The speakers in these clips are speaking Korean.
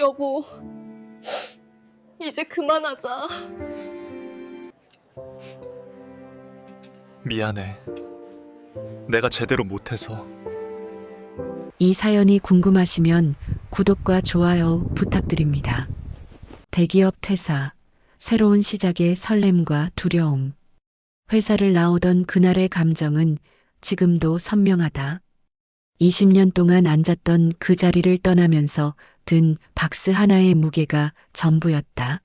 여보, 이제 그만하자. 미안해. 내가 제대로 못해서. 이 사연이 궁금하시면 구독과 좋아요 부탁드립니다. 대기업 퇴사, 새로운 시작의 설렘과 두려움. 회사를 나오던 그날의 감정은 지금도 선명하다. 20년 동안 앉았던 그 자리를 떠나면서 든 박스 하나의 무게가 전부였다.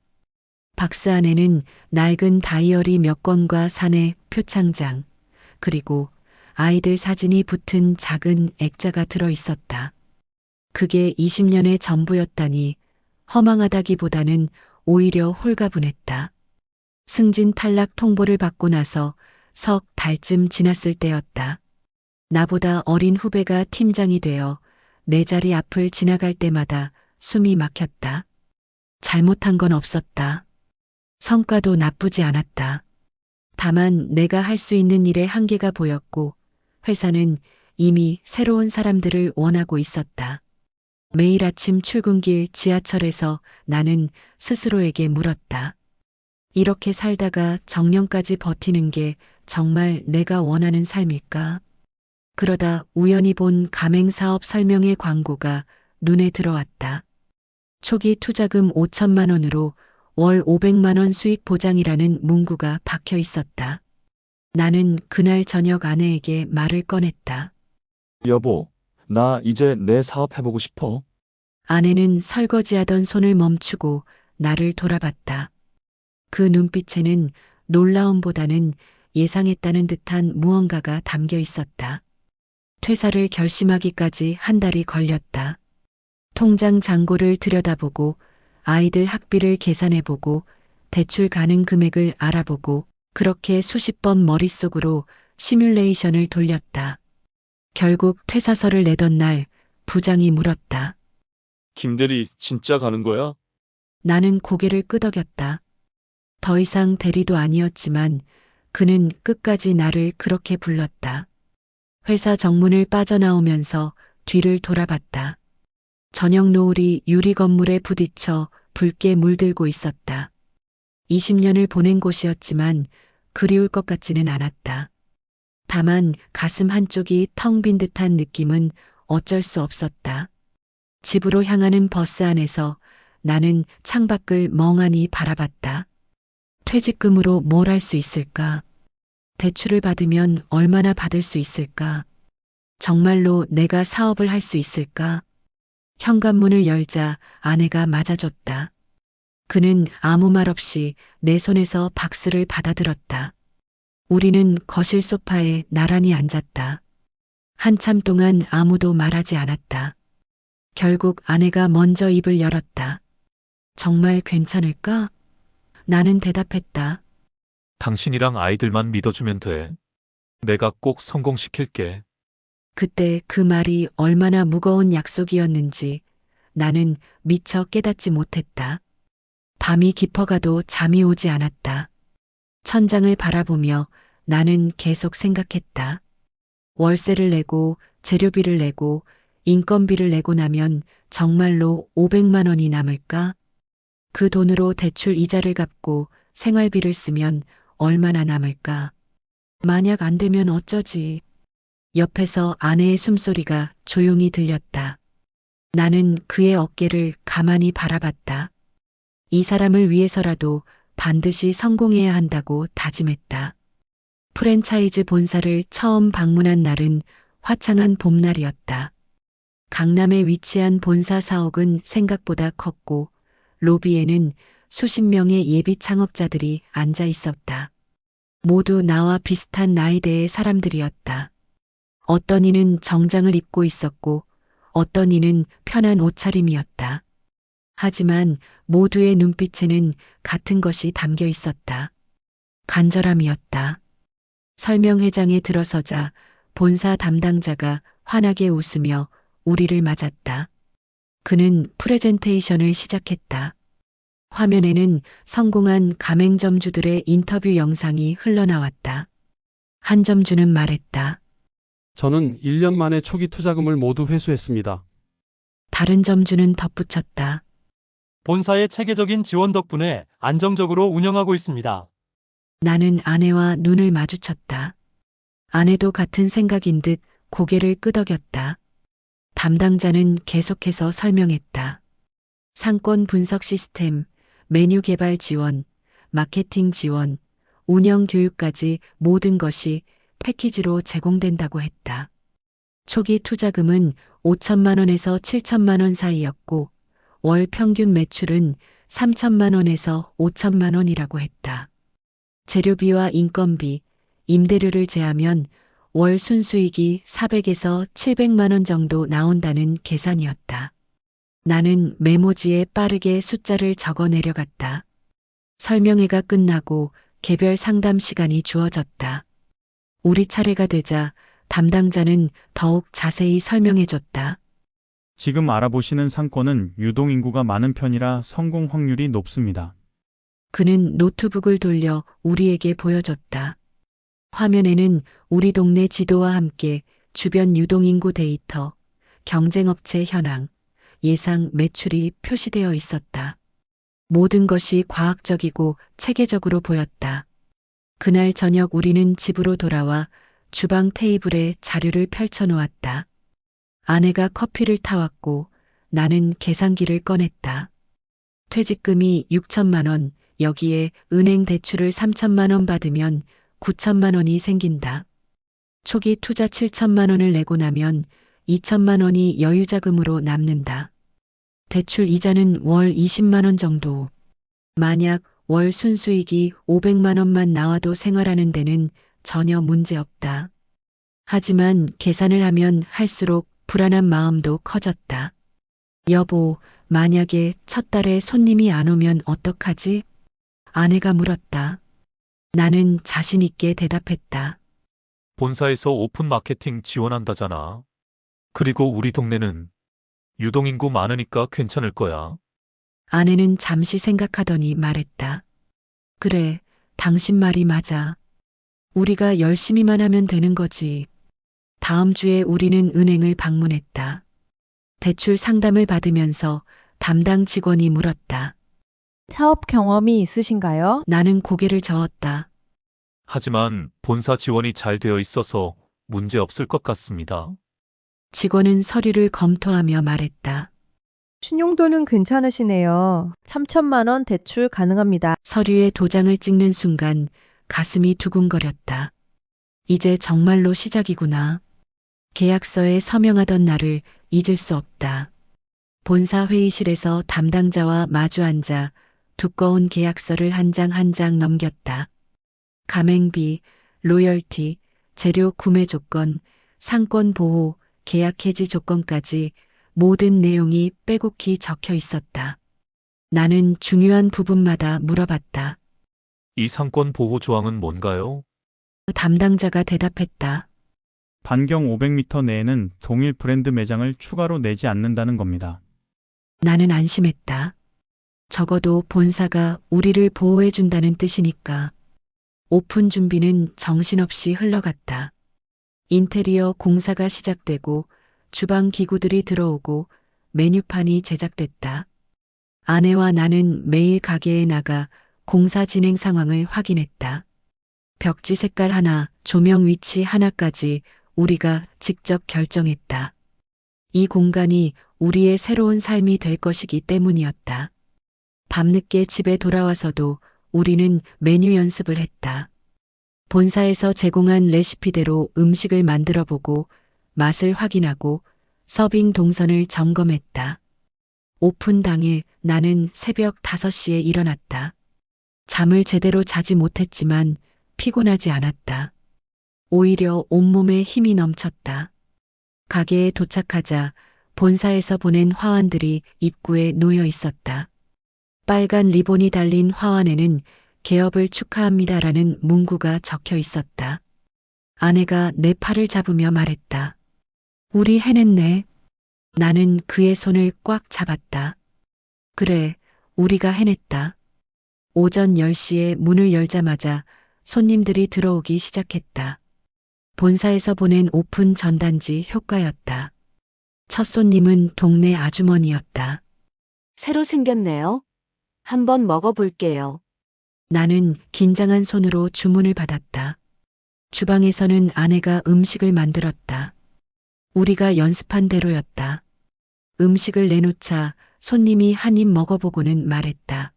박스 안에는 낡은 다이어리 몇 권과 사내 표창장, 그리고 아이들 사진이 붙은 작은 액자가 들어 있었다. 그게 20년의 전부였다니 허망하다기보다는 오히려 홀가분했다. 승진 탈락 통보를 받고 나서 석 달쯤 지났을 때였다. 나보다 어린 후배가 팀장이 되어 내 자리 앞을 지나갈 때마다 숨이 막혔다. 잘못한 건 없었다. 성과도 나쁘지 않았다. 다만 내가 할 수 있는 일의 한계가 보였고 회사는 이미 새로운 사람들을 원하고 있었다. 매일 아침 출근길 지하철에서 나는 스스로에게 물었다. 이렇게 살다가 정년까지 버티는 게 정말 내가 원하는 삶일까? 그러다 우연히 본 가맹사업 설명회 광고가 눈에 들어왔다. 초기 투자금 5천만 원으로 월 500만 원 수익 보장이라는 문구가 박혀 있었다. 나는 그날 저녁 아내에게 말을 꺼냈다. 여보, 나 이제 내 사업 해보고 싶어. 아내는 설거지하던 손을 멈추고 나를 돌아봤다. 그 눈빛에는 놀라움보다는 예상했다는 듯한 무언가가 담겨 있었다. 퇴사를 결심하기까지 한 달이 걸렸다. 통장 잔고를 들여다보고 아이들 학비를 계산해보고 대출 가능 금액을 알아보고 그렇게 수십 번 머릿속으로 시뮬레이션을 돌렸다. 결국 퇴사서를 내던 날 부장이 물었다. 김대리, 진짜 가는 거야? 나는 고개를 끄덕였다. 더 이상 대리도 아니었지만 그는 끝까지 나를 그렇게 불렀다. 회사 정문을 빠져나오면서 뒤를 돌아봤다. 저녁 노을이 유리 건물에 부딪혀 붉게 물들고 있었다. 20년을 보낸 곳이었지만 그리울 것 같지는 않았다. 다만 가슴 한쪽이 텅 빈 듯한 느낌은 어쩔 수 없었다. 집으로 향하는 버스 안에서 나는 창밖을 멍하니 바라봤다. 퇴직금으로 뭘 할 수 있을까? 대출을 받으면 얼마나 받을 수 있을까? 정말로 내가 사업을 할 수 있을까? 현관문을 열자 아내가 맞아줬다. 그는 아무 말 없이 내 손에서 박스를 받아들었다. 우리는 거실 소파에 나란히 앉았다. 한참 동안 아무도 말하지 않았다. 결국 아내가 먼저 입을 열었다. 정말 괜찮을까? 나는 대답했다. 당신이랑 아이들만 믿어주면 돼. 내가 꼭 성공시킬게. 그때 그 말이 얼마나 무거운 약속이었는지 나는 미처 깨닫지 못했다. 밤이 깊어가도 잠이 오지 않았다. 천장을 바라보며 나는 계속 생각했다. 월세를 내고 재료비를 내고 인건비를 내고 나면 정말로 500만 원이 남을까? 그 돈으로 대출 이자를 갚고 생활비를 쓰면 얼마나 남을까? 만약 안 되면 어쩌지? 옆에서 아내의 숨소리가 조용히 들렸다. 나는 그의 어깨를 가만히 바라봤다. 이 사람을 위해서라도 반드시 성공해야 한다고 다짐했다. 프랜차이즈 본사를 처음 방문한 날은 화창한 봄날이었다. 강남에 위치한 본사 사옥은 생각보다 컸고 로비에는 수십 명의 예비 창업자들이 앉아 있었다. 모두 나와 비슷한 나이대의 사람들이었다. 어떤 이는 정장을 입고 있었고 어떤 이는 편한 옷차림이었다. 하지만 모두의 눈빛에는 같은 것이 담겨 있었다. 간절함이었다. 설명회장에 들어서자 본사 담당자가 환하게 웃으며 우리를 맞았다. 그는 프레젠테이션을 시작했다. 화면에는 성공한 가맹점주들의 인터뷰 영상이 흘러나왔다. 한 점주는 말했다. 저는 1년 만에 초기 투자금을 모두 회수했습니다. 다른 점주는 덧붙였다. 본사의 체계적인 지원 덕분에 안정적으로 운영하고 있습니다. 나는 아내와 눈을 마주쳤다. 아내도 같은 생각인 듯 고개를 끄덕였다. 담당자는 계속해서 설명했다. 상권 분석 시스템, 메뉴 개발 지원, 마케팅 지원, 운영 교육까지 모든 것이 패키지로 제공된다고 했다. 초기 투자금은 5천만 원에서 7천만 원 사이였고 월 평균 매출은 3천만 원에서 5천만 원이라고 했다. 재료비와 인건비, 임대료를 제하면 월 순수익이 400에서 700만 원 정도 나온다는 계산이었다. 나는 메모지에 빠르게 숫자를 적어 내려갔다. 설명회가 끝나고 개별 상담 시간이 주어졌다. 우리 차례가 되자 담당자는 더욱 자세히 설명해줬다. 지금 알아보시는 상권은 유동인구가 많은 편이라 성공 확률이 높습니다. 그는 노트북을 돌려 우리에게 보여줬다. 화면에는 우리 동네 지도와 함께 주변 유동인구 데이터, 경쟁업체 현황, 예상 매출이 표시되어 있었다. 모든 것이 과학적이고 체계적으로 보였다. 그날 저녁 우리는 집으로 돌아와 주방 테이블에 자료를 펼쳐놓았다. 아내가 커피를 타왔고 나는 계산기를 꺼냈다. 퇴직금이 6천만 원, 여기에 은행 대출을 3천만 원 받으면 9천만 원이 생긴다. 초기 투자 7천만 원을 내고 나면 2천만 원이 여유자금으로 남는다. 대출 이자는 월 20만 원 정도. 만약 월 순수익이 500만 원만 나와도 생활하는 데는 전혀 문제 없다. 하지만 계산을 하면 할수록 불안한 마음도 커졌다. 여보, 만약에 첫 달에 손님이 안 오면 어떡하지? 아내가 물었다. 나는 자신 있게 대답했다. 본사에서 오픈 마케팅 지원한다잖아. 그리고 우리 동네는 유동인구 많으니까 괜찮을 거야. 아내는 잠시 생각하더니 말했다. 그래, 당신 말이 맞아. 우리가 열심히만 하면 되는 거지. 다음 주에 우리는 은행을 방문했다. 대출 상담을 받으면서 담당 직원이 물었다. 사업 경험이 있으신가요? 나는 고개를 저었다. 하지만 본사 지원이 잘 되어 있어서 문제 없을 것 같습니다. 직원은 서류를 검토하며 말했다. 신용도는 괜찮으시네요. 3천만 원 대출 가능합니다. 서류에 도장을 찍는 순간 가슴이 두근거렸다. 이제 정말로 시작이구나. 계약서에 서명하던 날을 잊을 수 없다. 본사 회의실에서 담당자와 마주 앉아 두꺼운 계약서를 한 장 한 장 넘겼다. 가맹비, 로열티, 재료 구매 조건, 상권 보호, 계약 해지 조건까지 모든 내용이 빼곡히 적혀 있었다. 나는 중요한 부분마다 물어봤다. 이 상권 보호 조항은 뭔가요? 담당자가 대답했다. 반경 500m 내에는 동일 브랜드 매장을 추가로 내지 않는다는 겁니다. 나는 안심했다. 적어도 본사가 우리를 보호해준다는 뜻이니까. 오픈 준비는 정신없이 흘러갔다. 인테리어 공사가 시작되고 주방 기구들이 들어오고 메뉴판이 제작됐다. 아내와 나는 매일 가게에 나가 공사 진행 상황을 확인했다. 벽지 색깔 하나, 조명 위치 하나까지 우리가 직접 결정했다. 이 공간이 우리의 새로운 삶이 될 것이기 때문이었다. 밤늦게 집에 돌아와서도 우리는 메뉴 연습을 했다. 본사에서 제공한 레시피대로 음식을 만들어 보고 맛을 확인하고 서빙 동선을 점검했다. 오픈 당일 나는 새벽 5시에 일어났다. 잠을 제대로 자지 못했지만 피곤하지 않았다. 오히려 온몸에 힘이 넘쳤다. 가게에 도착하자 본사에서 보낸 화환들이 입구에 놓여 있었다. 빨간 리본이 달린 화환에는 개업을 축하합니다라는 문구가 적혀 있었다. 아내가 내 팔을 잡으며 말했다. 우리 해냈네. 나는 그의 손을 꽉 잡았다. 그래, 우리가 해냈다. 오전 10시에 문을 열자마자 손님들이 들어오기 시작했다. 본사에서 보낸 오픈 전단지 효과였다. 첫 손님은 동네 아주머니였다. 새로 생겼네요. 한번 먹어볼게요. 나는 긴장한 손으로 주문을 받았다. 주방에서는 아내가 음식을 만들었다. 우리가 연습한 대로였다. 음식을 내놓자 손님이 한 입 먹어보고는 말했다.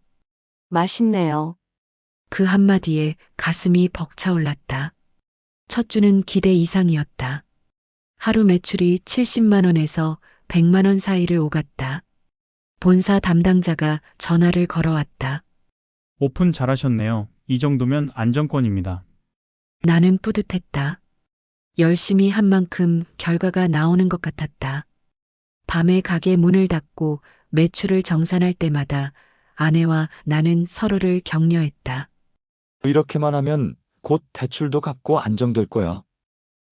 맛있네요. 그 한마디에 가슴이 벅차올랐다. 첫 주는 기대 이상이었다. 하루 매출이 70만 원에서 100만 원 사이를 오갔다. 본사 담당자가 전화를 걸어왔다. 오픈 잘하셨네요. 이 정도면 안정권입니다. 나는 뿌듯했다. 열심히 한 만큼 결과가 나오는 것 같았다. 밤에 가게 문을 닫고 매출을 정산할 때마다 아내와 나는 서로를 격려했다. 이렇게만 하면 곧 대출도 갚고 안정될 거야.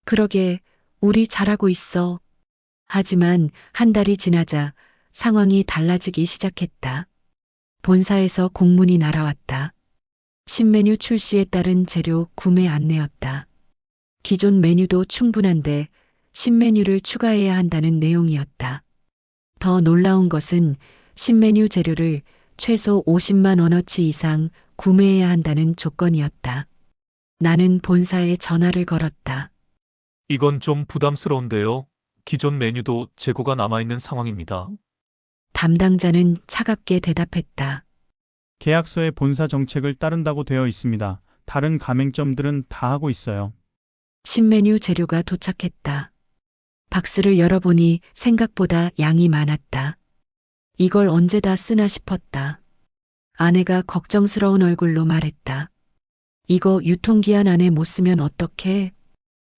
그러게, 우리 잘하고 있어. 하지만 한 달이 지나자 상황이 달라지기 시작했다. 본사에서 공문이 날아왔다. 신메뉴 출시에 따른 재료 구매 안내였다. 기존 메뉴도 충분한데 신메뉴를 추가해야 한다는 내용이었다. 더 놀라운 것은 신메뉴 재료를 최소 50만 원어치 이상 구매해야 한다는 조건이었다. 나는 본사에 전화를 걸었다. 이건 좀 부담스러운데요. 기존 메뉴도 재고가 남아있는 상황입니다. 담당자는 차갑게 대답했다. 계약서에 본사 정책을 따른다고 되어 있습니다. 다른 가맹점들은 다 하고 있어요. 신메뉴 재료가 도착했다. 박스를 열어보니 생각보다 양이 많았다. 이걸 언제 다 쓰나 싶었다. 아내가 걱정스러운 얼굴로 말했다. 이거 유통기한 안에 못 쓰면 어떡해?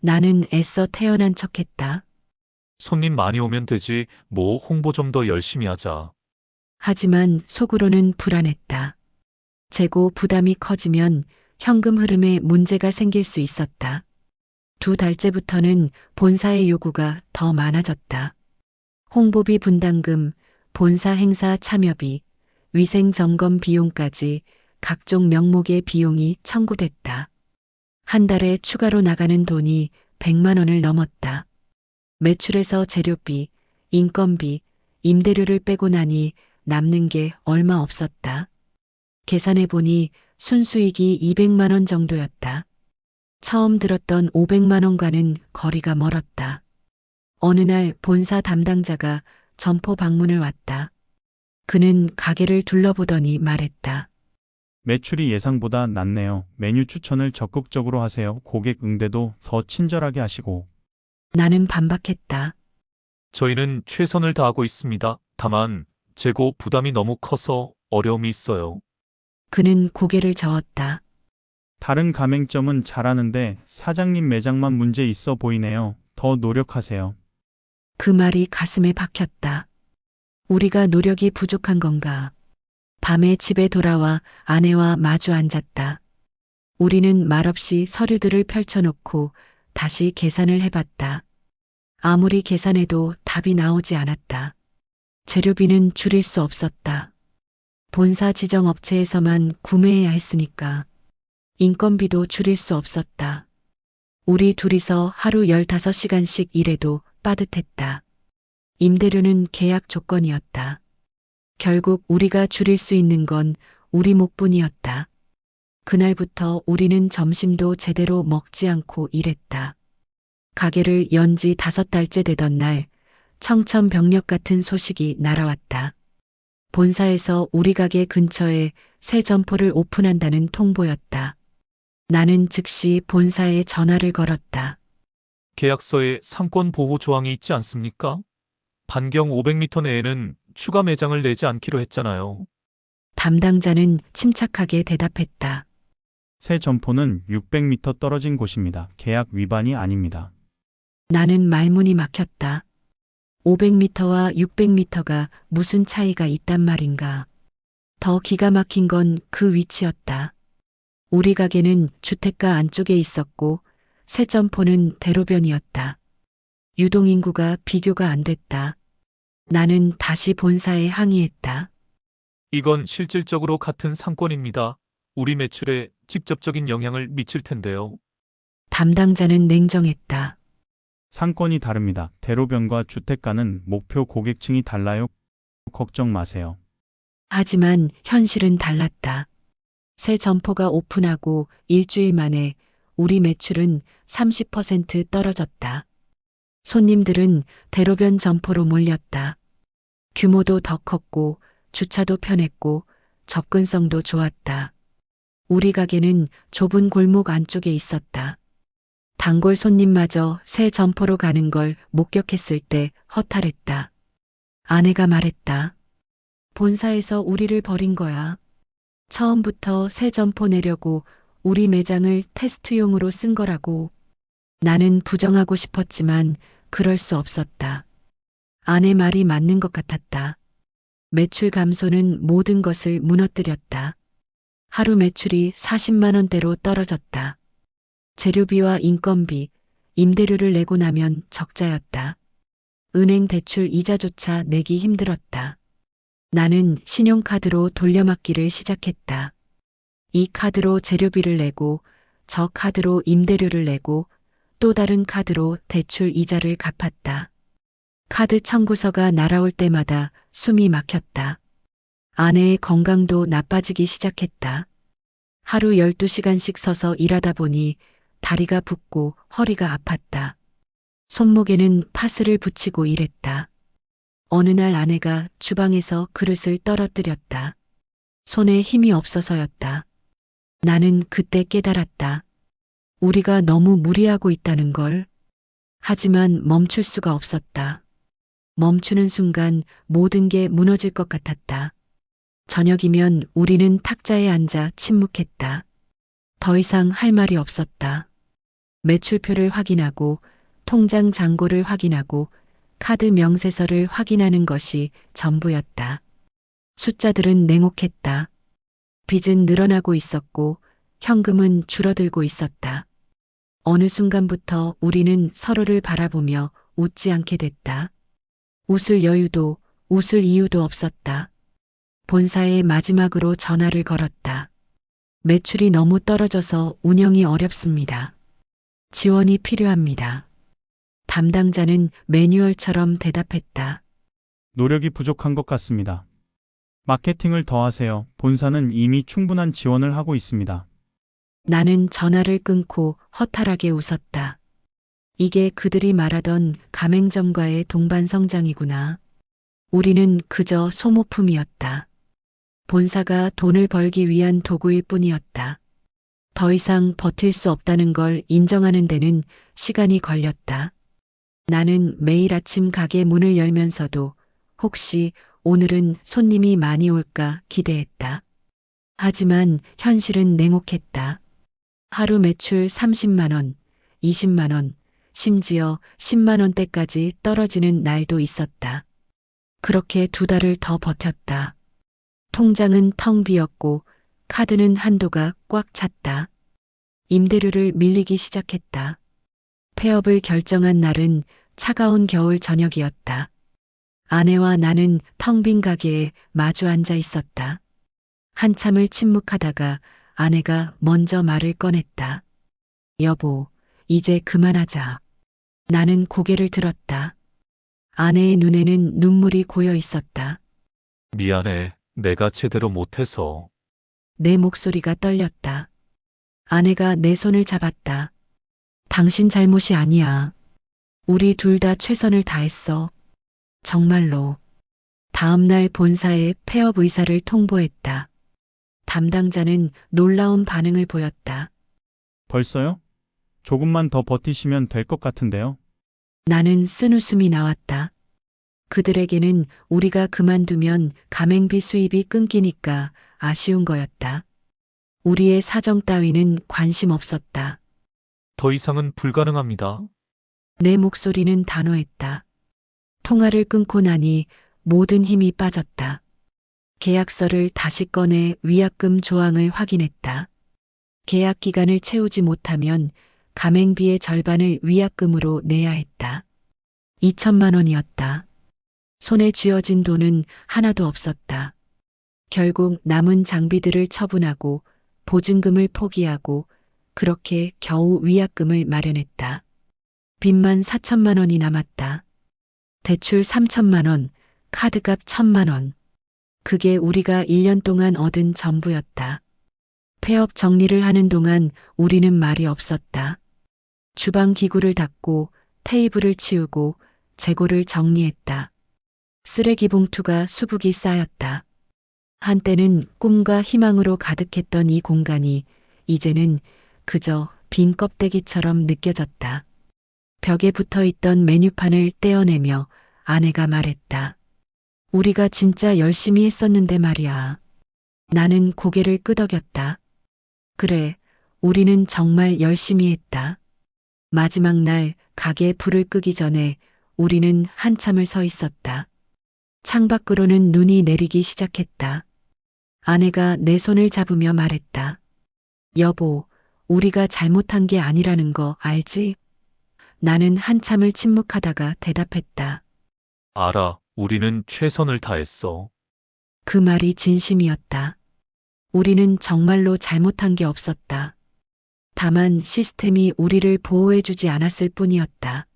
나는 애써 태연한 척했다. 손님 많이 오면 되지, 뭐 홍보 좀 더 열심히 하자. 하지만 속으로는 불안했다. 재고 부담이 커지면 현금 흐름에 문제가 생길 수 있었다. 2달째부터는 본사의 요구가 더 많아졌다. 홍보비 분담금, 본사 행사 참여비, 위생 점검 비용까지 각종 명목의 비용이 청구됐다. 한 달에 추가로 나가는 돈이 100만 원을 넘었다. 매출에서 재료비, 인건비, 임대료를 빼고 나니 남는 게 얼마 없었다. 계산해보니 순수익이 200만 원 정도였다. 처음 들었던 500만 원과는 거리가 멀었다. 어느 날 본사 담당자가 점포 방문을 왔다. 그는 가게를 둘러보더니 말했다. 매출이 예상보다 낮네요. 메뉴 추천을 적극적으로 하세요. 고객 응대도 더 친절하게 하시고. 나는 반박했다. 저희는 최선을 다하고 있습니다. 다만 재고 부담이 너무 커서 어려움이 있어요. 그는 고개를 저었다. 다른 가맹점은 잘하는데 사장님 매장만 문제 있어 보이네요. 더 노력하세요. 그 말이 가슴에 박혔다. 우리가 노력이 부족한 건가? 밤에 집에 돌아와 아내와 마주 앉았다. 우리는 말없이 서류들을 펼쳐놓고 다시 계산을 해봤다. 아무리 계산해도 답이 나오지 않았다. 재료비는 줄일 수 없었다. 본사 지정 업체에서만 구매해야 했으니까. 인건비도 줄일 수 없었다. 우리 둘이서 하루 15시간씩 일해도 빠듯했다. 임대료는 계약 조건이었다. 결국 우리가 줄일 수 있는 건 우리 목뿐이었다. 그날부터 우리는 점심도 제대로 먹지 않고 일했다. 가게를 연 지 5달째 되던 날 청천벽력 같은 소식이 날아왔다. 본사에서 우리 가게 근처에 새 점포를 오픈한다는 통보였다. 나는 즉시 본사에 전화를 걸었다. 계약서에 상권 보호 조항이 있지 않습니까? 반경 500m 내에는 추가 매장을 내지 않기로 했잖아요. 담당자는 침착하게 대답했다. 새 점포는 600m 떨어진 곳입니다. 계약 위반이 아닙니다. 나는 말문이 막혔다. 500m와 600m가 무슨 차이가 있단 말인가. 더 기가 막힌 건 그 위치였다. 우리 가게는 주택가 안쪽에 있었고 새 점포는 대로변이었다. 유동인구가 비교가 안 됐다. 나는 다시 본사에 항의했다. 이건 실질적으로 같은 상권입니다. 우리 매출에 직접적인 영향을 미칠 텐데요. 담당자는 냉정했다. 상권이 다릅니다. 대로변과 주택가는 목표 고객층이 달라요. 걱정 마세요. 하지만 현실은 달랐다. 새 점포가 오픈하고 일주일 만에 우리 매출은 30% 떨어졌다. 손님들은 대로변 점포로 몰렸다. 규모도 더 컸고 주차도 편했고 접근성도 좋았다. 우리 가게는 좁은 골목 안쪽에 있었다. 단골 손님마저 새 점포로 가는 걸 목격했을 때 허탈했다. 아내가 말했다. 본사에서 우리를 버린 거야. 처음부터 새 점포 내려고 우리 매장을 테스트용으로 쓴 거라고. 나는 부정하고 싶었지만 그럴 수 없었다. 아내 말이 맞는 것 같았다. 매출 감소는 모든 것을 무너뜨렸다. 하루 매출이 40만 원대로 떨어졌다. 재료비와 인건비, 임대료를 내고 나면 적자였다. 은행 대출 이자조차 내기 힘들었다. 나는 신용카드로 돌려막기를 시작했다. 이 카드로 재료비를 내고 저 카드로 임대료를 내고 또 다른 카드로 대출 이자를 갚았다. 카드 청구서가 날아올 때마다 숨이 막혔다. 아내의 건강도 나빠지기 시작했다. 하루 12시간씩 서서 일하다 보니 다리가 붓고 허리가 아팠다. 손목에는 파스를 붙이고 일했다. 어느 날 아내가 주방에서 그릇을 떨어뜨렸다. 손에 힘이 없어서였다. 나는 그때 깨달았다. 우리가 너무 무리하고 있다는 걸. 하지만 멈출 수가 없었다. 멈추는 순간 모든 게 무너질 것 같았다. 저녁이면 우리는 탁자에 앉아 침묵했다. 더 이상 할 말이 없었다. 매출표를 확인하고 통장 잔고를 확인하고 카드 명세서를 확인하는 것이 전부였다. 숫자들은 냉혹했다. 빚은 늘어나고 있었고 현금은 줄어들고 있었다. 어느 순간부터 우리는 서로를 바라보며 웃지 않게 됐다. 웃을 여유도 웃을 이유도 없었다. 본사에 마지막으로 전화를 걸었다. 매출이 너무 떨어져서 운영이 어렵습니다. 지원이 필요합니다. 담당자는 매뉴얼처럼 대답했다. 노력이 부족한 것 같습니다. 마케팅을 더 하세요. 본사는 이미 충분한 지원을 하고 있습니다. 나는 전화를 끊고 허탈하게 웃었다. 이게 그들이 말하던 가맹점과의 동반 성장이구나. 우리는 그저 소모품이었다. 본사가 돈을 벌기 위한 도구일 뿐이었다. 더 이상 버틸 수 없다는 걸 인정하는 데는 시간이 걸렸다. 나는 매일 아침 가게 문을 열면서도 혹시 오늘은 손님이 많이 올까 기대했다. 하지만 현실은 냉혹했다. 하루 매출 30만 원, 20만 원, 심지어 10만 원대까지 떨어지는 날도 있었다. 그렇게 2달을 더 버텼다. 통장은 텅 비었고 카드는 한도가 꽉 찼다. 임대료를 밀리기 시작했다. 폐업을 결정한 날은 차가운 겨울 저녁이었다. 아내와 나는 텅 빈 가게에 마주 앉아 있었다. 한참을 침묵하다가 아내가 먼저 말을 꺼냈다. 여보, 이제 그만하자. 나는 고개를 들었다. 아내의 눈에는 눈물이 고여 있었다. 미안해. 내가 제대로 못해서. 내 목소리가 떨렸다. 아내가 내 손을 잡았다. 당신 잘못이 아니야. 우리 둘 다 최선을 다했어. 정말로. 다음 날 본사에 폐업 의사를 통보했다. 담당자는 놀라운 반응을 보였다. 벌써요? 조금만 더 버티시면 될 것 같은데요. 나는 쓴웃음이 나왔다. 그들에게는 우리가 그만두면 가맹비 수입이 끊기니까 아쉬운 거였다. 우리의 사정 따위는 관심 없었다. 더 이상은 불가능합니다. 내 목소리는 단호했다. 통화를 끊고 나니 모든 힘이 빠졌다. 계약서를 다시 꺼내 위약금 조항을 확인했다. 계약 기간을 채우지 못하면 가맹비의 절반을 위약금으로 내야 했다. 2천만 원이었다. 손에 쥐어진 돈은 하나도 없었다. 결국 남은 장비들을 처분하고 보증금을 포기하고 그렇게 겨우 위약금을 마련했다. 빚만 4천만 원이 남았다. 대출 3천만 원, 카드값 1,000만 원. 그게 우리가 1년 동안 얻은 전부였다. 폐업 정리를 하는 동안 우리는 말이 없었다. 주방 기구를 닦고 테이블을 치우고 재고를 정리했다. 쓰레기 봉투가 수북이 쌓였다. 한때는 꿈과 희망으로 가득했던 이 공간이 이제는 그저 빈 껍데기처럼 느껴졌다. 벽에 붙어 있던 메뉴판을 떼어내며 아내가 말했다. 우리가 진짜 열심히 했었는데 말이야. 나는 고개를 끄덕였다. 그래, 우리는 정말 열심히 했다. 마지막 날 가게 불을 끄기 전에 우리는 한참을 서 있었다. 창밖으로는 눈이 내리기 시작했다. 아내가 내 손을 잡으며 말했다. 여보, 우리가 잘못한 게 아니라는 거 알지? 나는 한참을 침묵하다가 대답했다. 알아, 우리는 최선을 다했어. 그 말이 진심이었다. 우리는 정말로 잘못한 게 없었다. 다만 시스템이 우리를 보호해주지 않았을 뿐이었다.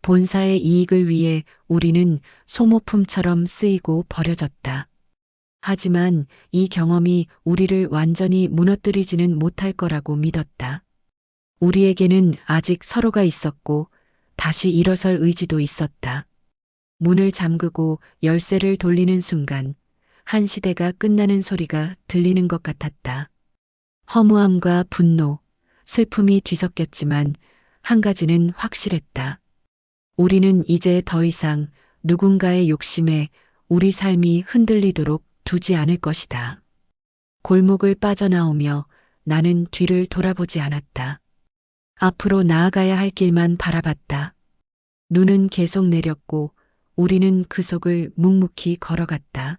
본사의 이익을 위해 우리는 소모품처럼 쓰이고 버려졌다. 하지만 이 경험이 우리를 완전히 무너뜨리지는 못할 거라고 믿었다. 우리에게는 아직 서로가 있었고 다시 일어설 의지도 있었다. 문을 잠그고 열쇠를 돌리는 순간 한 시대가 끝나는 소리가 들리는 것 같았다. 허무함과 분노, 슬픔이 뒤섞였지만 한 가지는 확실했다. 우리는 이제 더 이상 누군가의 욕심에 우리 삶이 흔들리도록 두지 않을 것이다. 골목을 빠져나오며 나는 뒤를 돌아보지 않았다. 앞으로 나아가야 할 길만 바라봤다. 눈은 계속 내렸고 우리는 그 속을 묵묵히 걸어갔다.